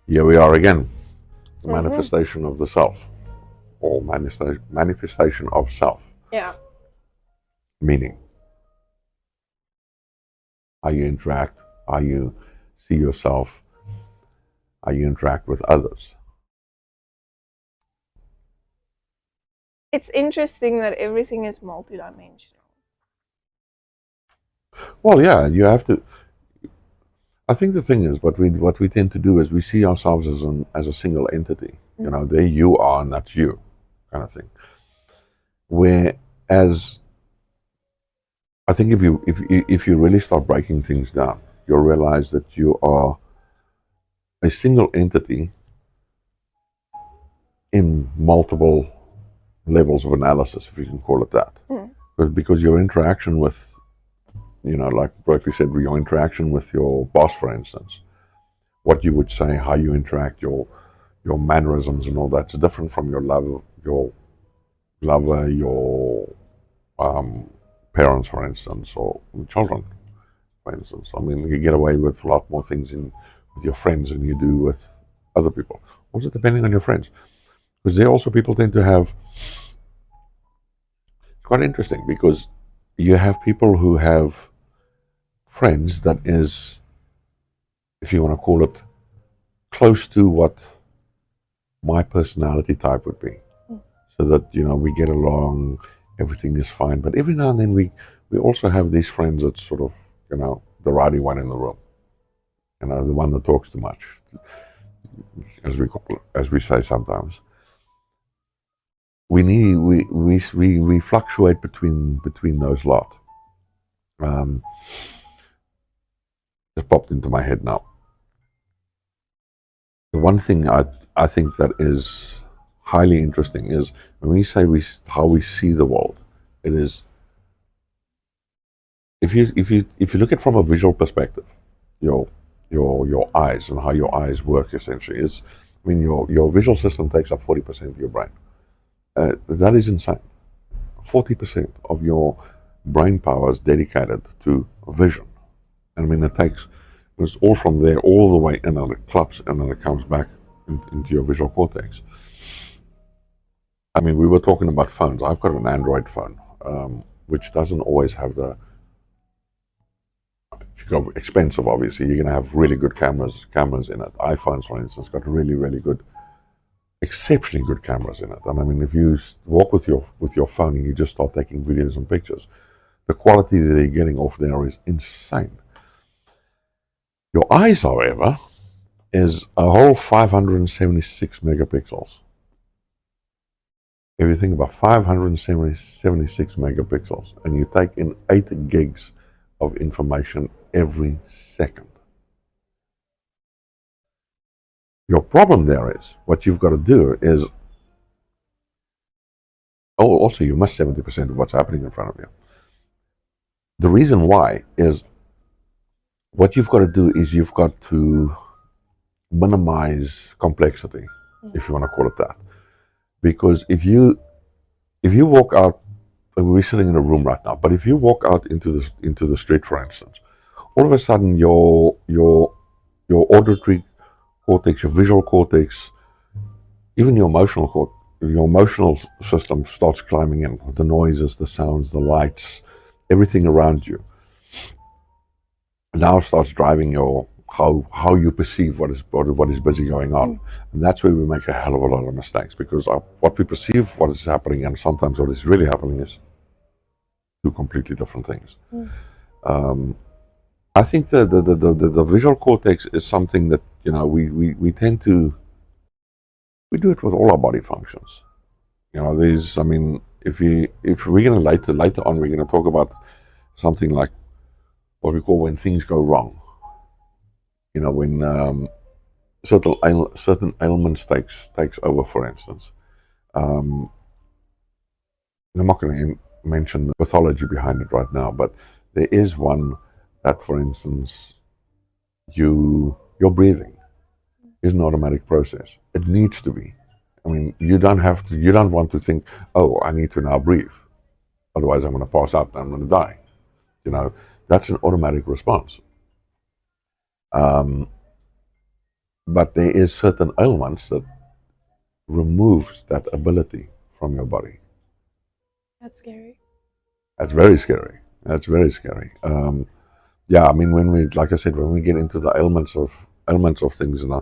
Here we are again. Manifestation of the self, or manifestation of self. Yeah. Meaning, how you interact, how you see yourself, how you interact with others. It's interesting that everything is multidimensional. Well, yeah, you have to. I think the thing is, what we tend to do is we see ourselves as a single entity. You know, there you are, and that's you, kind of thing. Whereas, I think if you really start breaking things down, you'll realize that you are a single entity in multiple levels of analysis, if you can call it that. Because your interaction with, like Brophy said, your interaction with your boss, for instance, what you would say, how you interact, your mannerisms and all that's different from your lover, your parents, for instance, or children, for instance. I mean, you get away with a lot more things with your friends than you do with other people. Also, depending on your friends, because they also people tend to have. It's quite interesting because you have people who have friends that is, if you want to call it, close to what my personality type would be, so that we get along, everything is fine. But every now and then we also have these friends that sort of the rowdy one in the room, the one that talks too much, as we say sometimes. We fluctuate between those lot. Just popped into my head now. The one thing I think that is highly interesting is when we say how we see the world. It is, if you look at it from a visual perspective, your eyes and how your eyes work essentially is, I mean, your visual system takes up 40% of your brain. That is insane. 40% of your brain power is dedicated to vision. I mean, it's all from there all the way in, and it claps, and then it comes back into your visual cortex. I mean, we were talking about phones. I've got an Android phone, which doesn't always have the. If you go expensive, obviously, you're going to have really good cameras in it. iPhones, for instance, got really, really good, exceptionally good cameras in it. And I mean, if you walk with your phone and you just start taking videos and pictures, the quality that you're getting off there is insane. Your eyes, however, is a whole 576 megapixels. If you think about 576 megapixels, and you take in 8 gigs of information every second. Your problem there is, what you've got to do is, also you miss 70% of what's happening in front of you. The reason why is, what you've got to do is you've got to minimize complexity, if you want to call it that. Because if you walk out, we're sitting in a room right now, but if you walk out into the street, for instance, all of a sudden your auditory cortex, your visual cortex, even your emotional system starts climbing in. The noises, the sounds, the lights, everything around you now starts driving how you perceive what is busy going on. And that's where we make a hell of a lot of mistakes, because what we perceive, what is happening, and sometimes what is really happening is two completely different things. I think the visual cortex is something that we tend to, we do it with all our body functions. I mean, if we're going to later on, we're going to talk about something like what we call when things go wrong. When certain ailments takes over, for instance. I'm not going to mention the pathology behind it right now, but there is one that, for instance, your breathing is an automatic process. It needs to be. I mean, you don't want to think, oh, I need to now breathe, otherwise I'm going to pass out and I'm going to die. That's an automatic response. But there is certain ailments that removes that ability from your body. That's scary. That's very scary. That's very scary. Yeah, I mean, when we, like I said, when we get into the ailments of things, and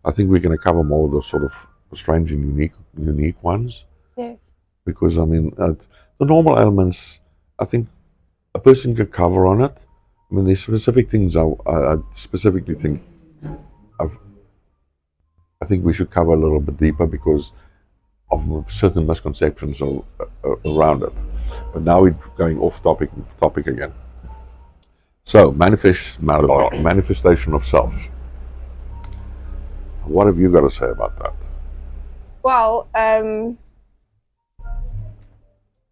I think we're going to cover more of the sort of strange and unique ones. Yes. Because I mean, the normal ailments, I think a person could cover on it. I mean, there's specific things I specifically think I've, I think we should cover a little bit deeper because of certain misconceptions around it. But now we're going off topic again. So manifestation of self. What have you got to say about that? Well,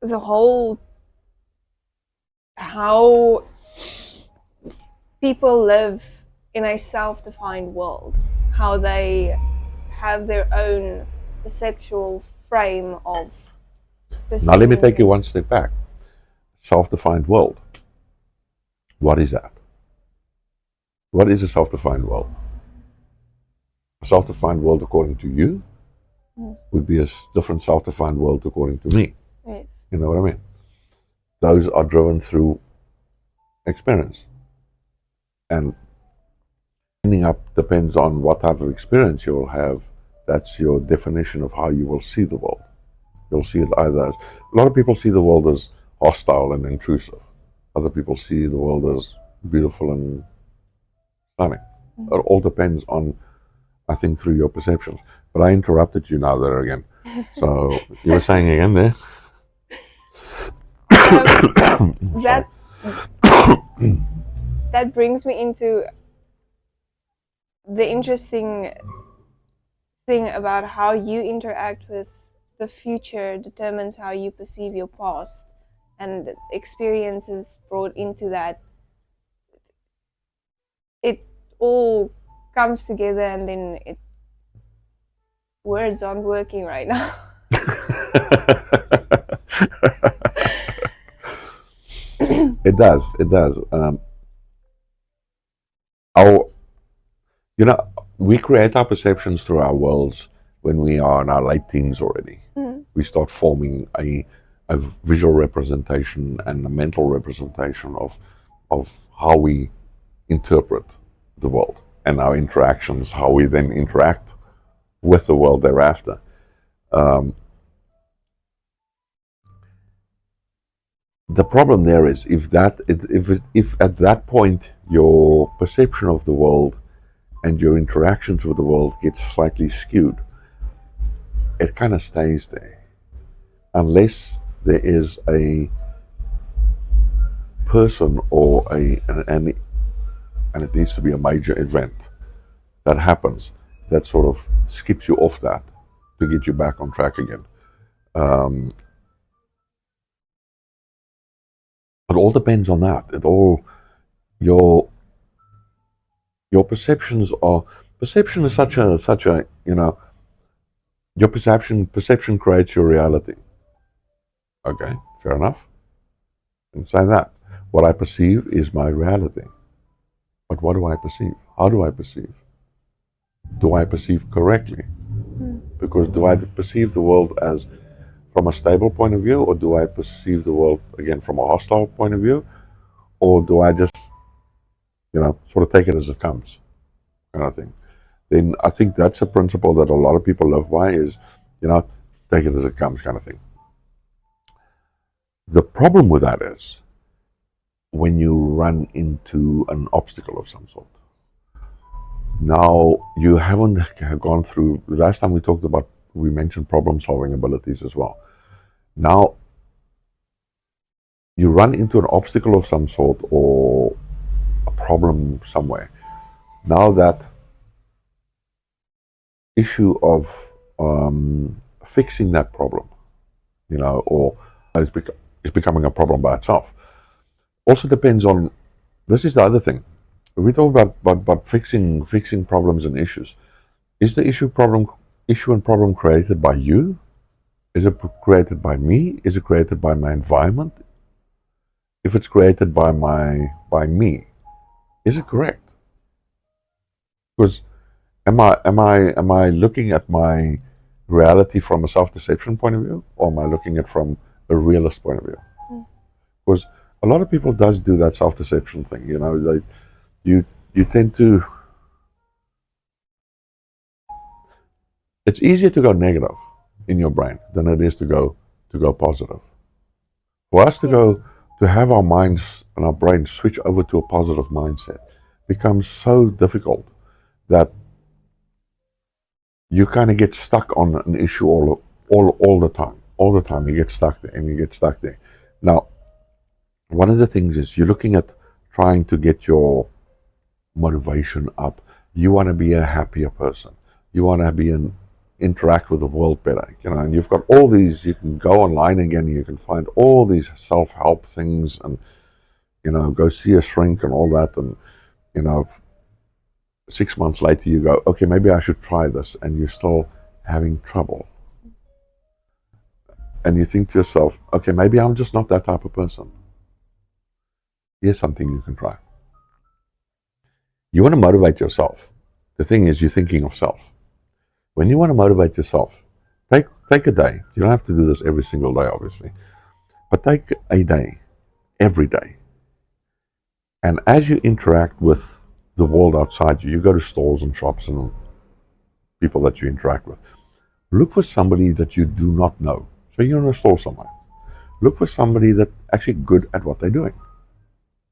the whole how people live in a self-defined world, how they have their own perceptual frame of Now let me perceiving take you one things. step back. Self-defined world. What is that? What is a self-defined world? A self-defined world, according to you, would be a different self-defined world according to me. Yes. You know what I mean? Those are driven through experience. And ending up depends on what type of experience you'll have. That's your definition of how you will see the world. You'll see it either as a lot of people see the world as hostile and intrusive. Other people see the world as beautiful and stunning. It all depends on, I think, through your perceptions. But I interrupted you now there again. So you were saying again there? That that brings me into the interesting thing about how you interact with the future determines how you perceive your past, and experiences brought into that. It all comes together, and then words aren't working right now. It does. It does. Our, you know, we create our perceptions through our worlds when we are in our late teens already. We start forming a visual representation and a mental representation of how we interpret the world and our interactions, how we then interact with the world thereafter. The problem there is if at that point your perception of the world and your interactions with the world gets slightly skewed, it kind of stays there unless there is a person or and it needs to be a major event that happens that sort of skips you off that to get you back on track again. It all depends on that. It all your perceptions are perception is such a your perception creates your reality. Okay, fair enough. And say that what I perceive is my reality. But what do I perceive? How do I perceive? Do I perceive correctly? Because do I perceive the world as from a stable point of view, or do I perceive the world again from a hostile point of view, or do I just sort of take it as it comes, kind of thing? Then I think that's a principle that a lot of people live by is, take it as it comes, kind of thing. The problem with that is when you run into an obstacle of some sort. Now, you haven't gone through, the last time we mentioned problem solving abilities as well. Now, you run into an obstacle of some sort or a problem somewhere. Now, that issue of fixing that problem, or it's becoming a problem by itself, also depends on, this is the other thing. If we talk about fixing problems and issues, is the issue and problem created by you? Is it created by me? Is it created by my environment? If it's created by me, is it correct? Because Am I looking at my reality from a self-deception point of view, or am I looking at it from a realist point of view? Because a lot of people does do that self-deception thing. You tend to. It's easier to go negative in your brain than it is to go positive. For us to go to have our minds and our brains switch over to a positive mindset becomes so difficult that you kind of get stuck on an issue all the time. All the time you get stuck there and you get stuck there. Now, one of the things is you're looking at trying to get your motivation up. You want to be a happier person. You want to interact with the world better. And you've got all these. You can go online again. You can find all these self-help things, and go see a shrink and all that. And 6 months later, you go, okay, maybe I should try this, and you're still having trouble. And you think to yourself, okay, maybe I'm just not that type of person. Here's something you can try. You want to motivate yourself. The thing is, you're thinking of self. When you want to motivate yourself, take a day. You don't have to do this every single day, obviously. But take a day, every day. And as you interact with the world outside you, you go to stores and shops and people that you interact with, look for somebody that you do not know. So you're in a store somewhere. Look for somebody that's actually good at what they're doing.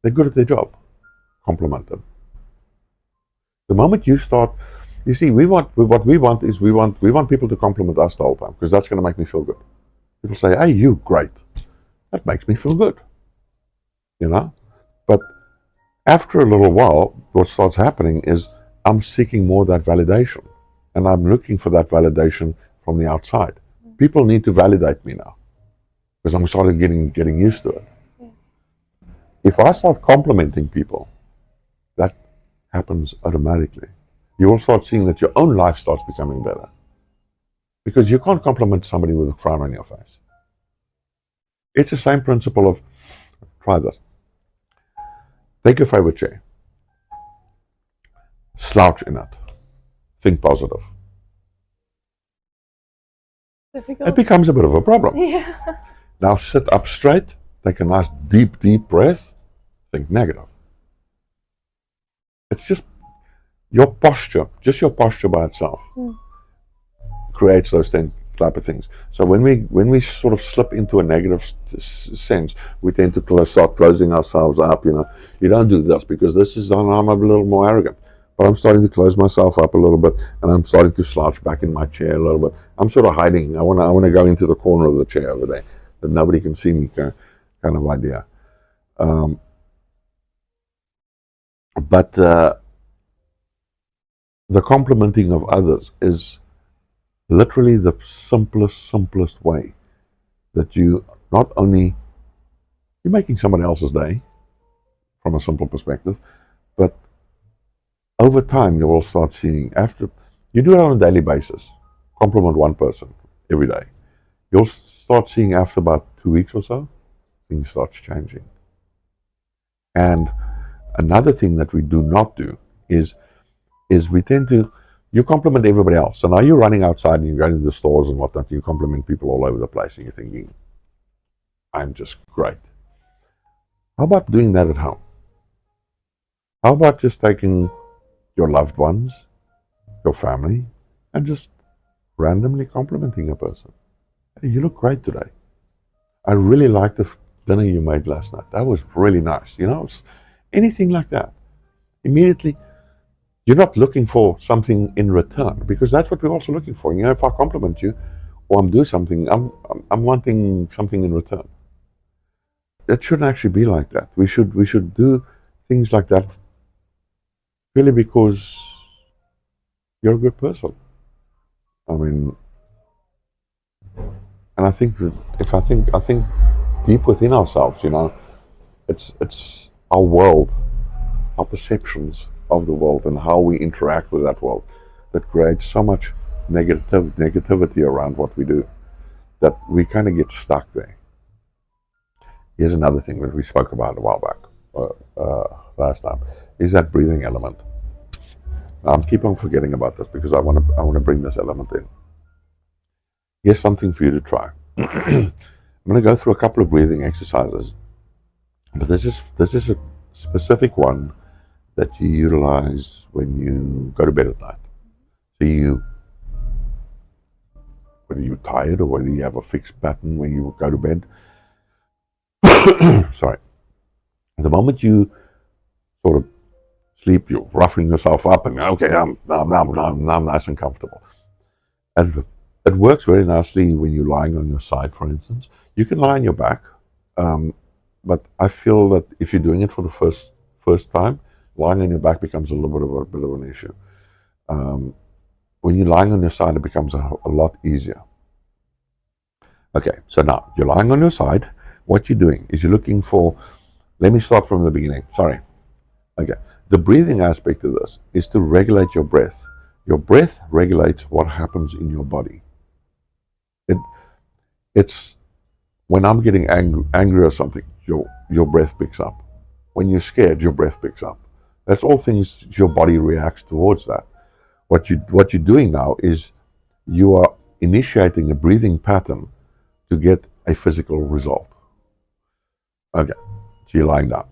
They're good at their job. Compliment them. The moment you start, you see, we want people to compliment us the whole time, because that's going to make me feel good. People say, "Hey, you great." That makes me feel good. But after a little while, what starts happening is I'm seeking more of that validation, and I'm looking for that validation from the outside. People need to validate me now, because I'm starting getting used to it. Yes. If I start complimenting people, that happens automatically. You will start seeing that your own life starts becoming better, because you can't compliment somebody with a frown on your face. It's the same principle of, try this. Take your favorite chair, slouch in it, think positive. Difficult. It becomes a bit of a problem. Yeah. Now sit up straight, take a nice deep breath, think negative. It's just your posture by itself creates those type of things. So when we sort of slip into a negative sense, we tend to start closing ourselves up. You don't do this, because this is, I'm a little more arrogant. But I'm starting to close myself up a little bit, and I'm starting to slouch back in my chair a little bit. I'm sort of hiding. I want to go into the corner of the chair over there, that nobody can see me, kind of idea. But the complimenting of others is literally the simplest way that you not only you're making somebody else's day from a simple perspective, but over time you will start seeing, after you do it on a daily basis, compliment one person every day, you'll start seeing after about 2 weeks or so, things starts changing. And another thing that we do not do is we tend to, you compliment everybody else. So now you're running outside and you're going to the stores and whatnot, you compliment people all over the place, and you're thinking, I'm just great. How about doing that at home? How about just taking your loved ones, your family, and just randomly complimenting a person? Hey, you look great today. I really liked the dinner you made last night. That was really nice. Anything like that. Immediately, you're not looking for something in return, because that's what we're also looking for. If I compliment you or I'm doing something, I'm wanting something in return. It shouldn't actually be like that. We should do things like that purely because you're a good person. I mean, and I think that I think deep within ourselves, it's our world, our perceptions of the world, and how we interact with that world, that creates so much negativity around what we do, that we kind of get stuck there. Here's another thing that we spoke about a while back, last time, is that breathing element. I keep on forgetting about this because I want to bring this element in. Here's something for you to try. I'm going to go through a couple of breathing exercises, but this is a specific one that you utilize when you go to bed at night. So whether you're tired or whether you have a fixed pattern when you go to bed, sorry, the moment you sort of sleep, you're roughing yourself up and okay, I'm nice and comfortable. And it works very nicely when you're lying on your side, for instance. You can lie on your back, but I feel that if you're doing it for the first time, lying on your back becomes a little bit of an issue. When you're lying on your side, it becomes a lot easier. Okay, so now you're lying on your side. What you're doing is you're looking for. Let me start from the beginning. Sorry. Okay, the breathing aspect of this is to regulate your breath. Your breath regulates what happens in your body. It's when I'm getting angry or something, your breath picks up. When you're scared, your breath picks up. That's all things your body reacts towards that. What you're doing now is you are initiating a breathing pattern to get a physical result. Okay, so you're lying down.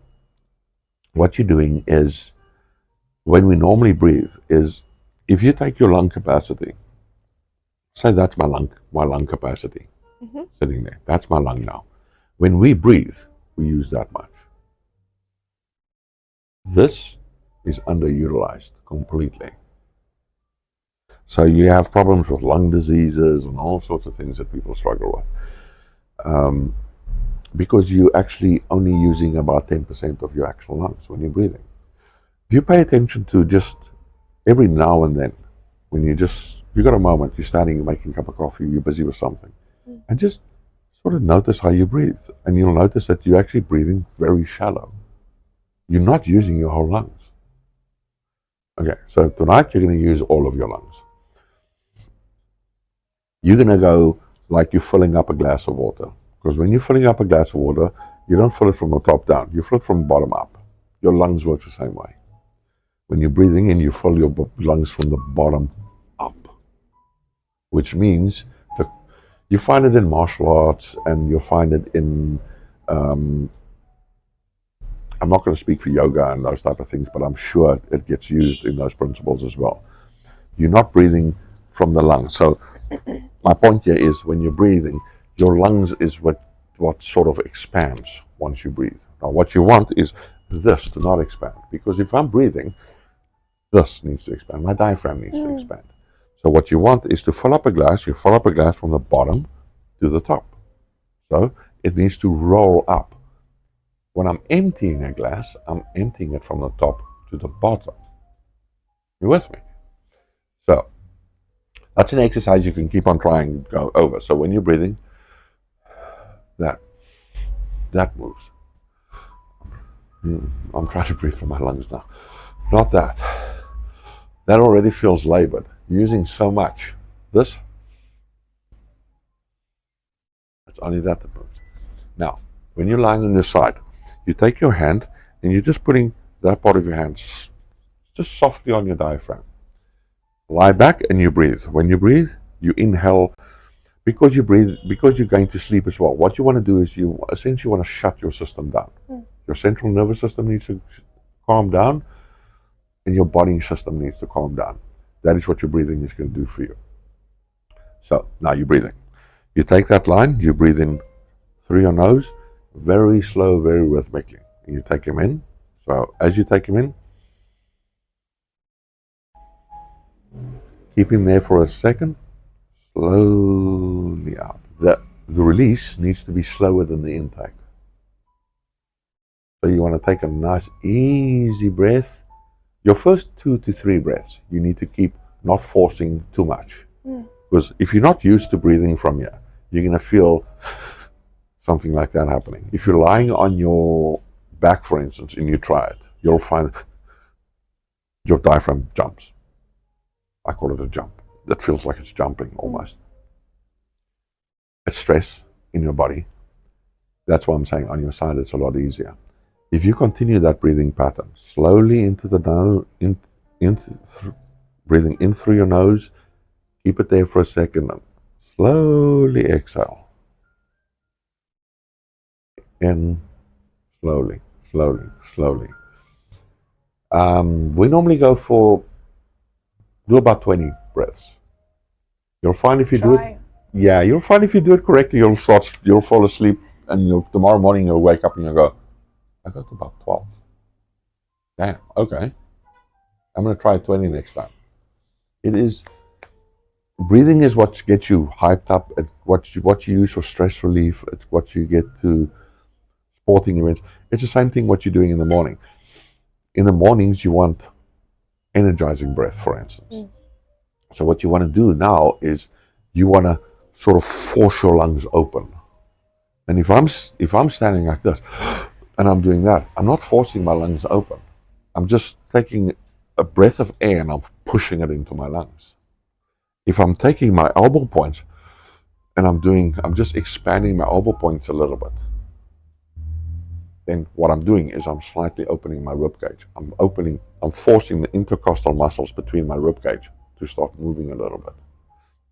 What you're doing is, when we normally breathe, is if you take your lung capacity, say that's my lung capacity, sitting there. That's my lung now. When we breathe, we use that much. This is underutilized completely. So you have problems with lung diseases and all sorts of things that people struggle with. Because you're actually only using about 10% of your actual lungs when you're breathing. If you pay attention to just every now and then, when you got a moment, you're standing, you're making a cup of coffee, you're busy with something, and just sort of notice how you breathe. And you'll notice that you're actually breathing very shallow. You're not using your whole lungs. Okay, so tonight you're going to use all of your lungs. You're going to go like you're filling up a glass of water. Because when you're filling up a glass of water, you don't fill it from the top down, you fill it from the bottom up. Your lungs work the same way. When you're breathing in, you fill your lungs from the bottom up, which means you find it in martial arts, and you'll find it in, I'm not going to speak for yoga and those type of things, but I'm sure it gets used in those principles as well. You're not breathing from the lungs. So my point here is, when you're breathing, your lungs is what sort of expands once you breathe. Now what you want is this to not expand, because if I'm breathing, this needs to expand. My diaphragm needs to expand. So what you want is to fill up a glass. You fill up a glass from the bottom to the top. So it needs to roll up. When I'm emptying a glass, I'm emptying it from the top to the bottom. You with me? So that's an exercise you can keep on trying to go over. So when you're breathing, that moves. I'm trying to breathe from my lungs now. Not that. That already feels labored. Using so much. This, it's only that moves. Now, when you're lying on your side, you take your hand and you're just putting that part of your hand just softly on your diaphragm. Lie back and you breathe. When you breathe, you inhale. Because you breathe, because you're going to sleep as well, what you want to do is you essentially want to shut your system down. Your central nervous system needs to calm down, and your body system needs to calm down. That is what your breathing is going to do for you. So now you're breathing. You take that line, you breathe in through your nose, very slow, very rhythmically. And you take him in. So as you take him in, keep him there for a second, slowly out. The release needs to be slower than the intake. So you want to take a nice, easy breath. Your first 2 to 3 breaths, you need to keep not forcing too much. Because if you're not used to breathing from here, you're going to feel something like that happening. If you're lying on your back, for instance, and you try it, you'll find your diaphragm jumps. I call it a jump. That feels like it's jumping almost. It's stress in your body. That's why I'm saying on your side it's a lot easier. If you continue that breathing pattern slowly into the nose, breathing in through your nose. Keep it there for a second and slowly exhale. In, slowly, slowly, slowly. We normally go for, do about 20 breaths. You'll find if you do it, you'll find if you do it correctly, you'll fall asleep, and tomorrow morning you'll wake up and you'll go, I got about 12. Damn, okay. I'm going to try 20 next time. Breathing is what gets you hyped up. It's what you use for stress relief. It's what you get to sporting events. It's the same thing what you're doing in the morning. In the mornings, you want energizing breath, for instance. So what you want to do now is you want to sort of force your lungs open. And if I'm standing like this and I'm doing that, I'm not forcing my lungs open. I'm just taking a breath of air and I'm pushing it into my lungs. If I'm taking my elbow points and I'm just expanding my elbow points a little bit, then what I'm doing is I'm slightly opening my rib cage. I'm forcing the intercostal muscles between my rib cage to start moving a little bit.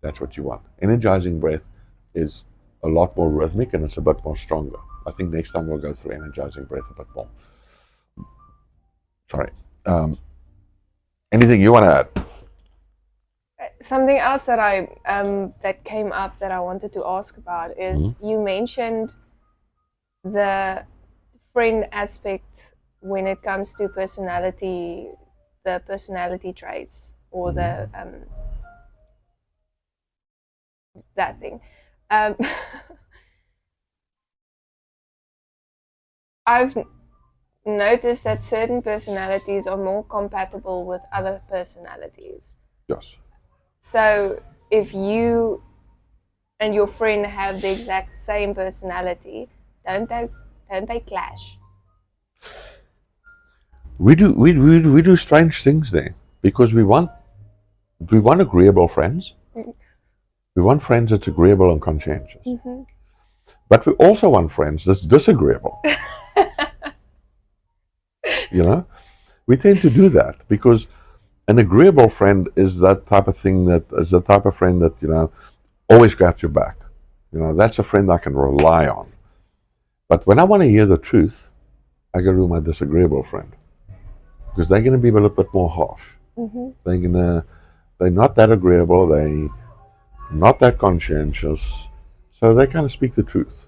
That's what you want. Energizing breath is a lot more rhythmic and it's a bit more stronger. I think next time we'll go through energizing breath a bit more. Sorry. Anything you want to add? Something else that that came up that I wanted to ask about is you mentioned the friend aspect when it comes to personality, the personality traits or the that thing. I've noticed that certain personalities are more compatible with other personalities. Yes. So if you and your friend have the exact same personality, don't they clash? We do strange things there because we want agreeable friends. We want friends that's agreeable and conscientious. But we also want friends that's disagreeable. We tend to do that because an agreeable friend is that type of thing that is the type of friend that always got your back. That's a friend I can rely on. But when I want to hear the truth, I go to my disagreeable friend because they're going to be a little bit more harsh. They're not that agreeable. They're not that conscientious, so they kind of speak the truth.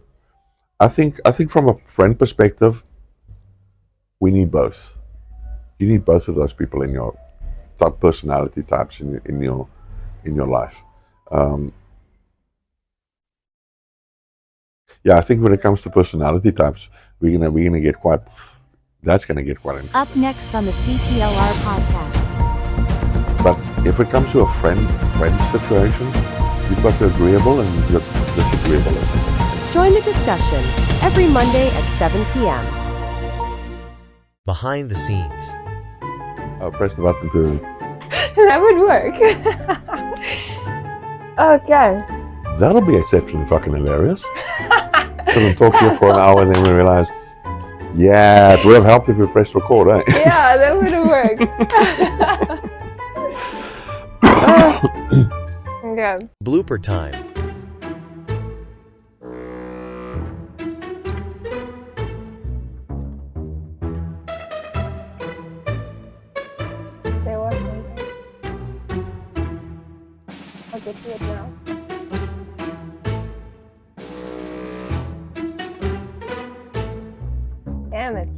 I think from a friend perspective, we need both. You need both of those people in your personality types in your life. I think when it comes to personality types, we're gonna get quite. That's gonna get quite interesting. Up next on the CTLR podcast. But if it comes to a friend situation, you've got the agreeable and you've got the disagreeable. Join the discussion every Monday at 7 p.m. Behind the scenes. I'll press the button to. That would work. Okay. That'll be exceptionally fucking hilarious. So we'll talk here for an hour and then we realize, it would have helped if we pressed record, eh? Yeah, that would have worked. Okay. Blooper time. There was something. I'll get to it now. Damn it.